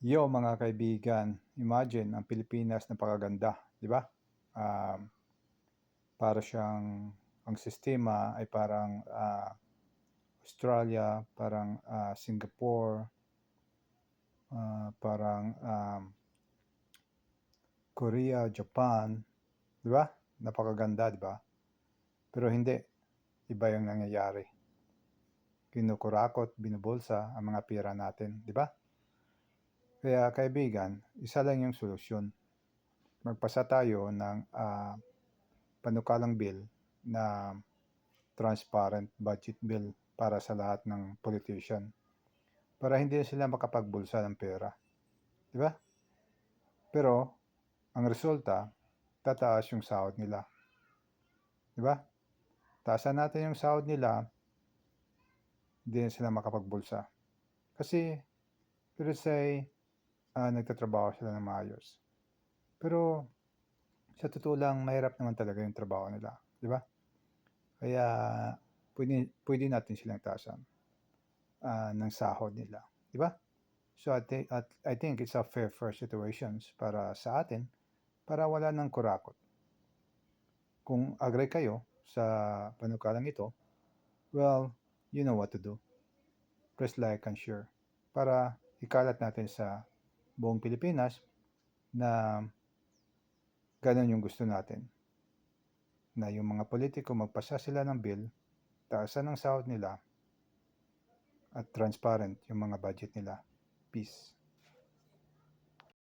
Yo mga kaibigan, imagine ang Pilipinas napakaganda, di ba? Para siyang ang sistema ay parang Australia, parang Singapore, parang Korea, Japan, di ba? Napakaganda, di ba? Pero hindi, iba yung nangyayari. Kinukurakot, binubulsa ang mga pera natin, di ba? Kaya kaibigan, isa lang yung solusyon. Magpasa tayo ng panukalang bill na transparent budget bill para sa lahat ng politician para hindi sila makapagbulsa ng pera. Di ba? Pero, ang resulta, tataas yung sahod nila. Di ba? Taasan natin yung sahod nila, hindi na sila makapagbulsa. Kasi, let's say, nagtatrabaho sila ng maayos. Pero, sa totoo lang, mahirap naman talaga yung trabaho nila. Di ba? Kaya, pwede natin silang taasan ng sahod nila. Di ba? So I think it's a fair situations para sa atin para wala nang kurakot. Kung agree kayo sa panukalang ito, well, you know what to do. Press like and share para ikalat natin sa buong Pilipinas na ganun yung gusto natin. Na yung mga politiko magpasa sila ng bill, taasan ng sahod nila at transparent yung mga budget nila. Peace.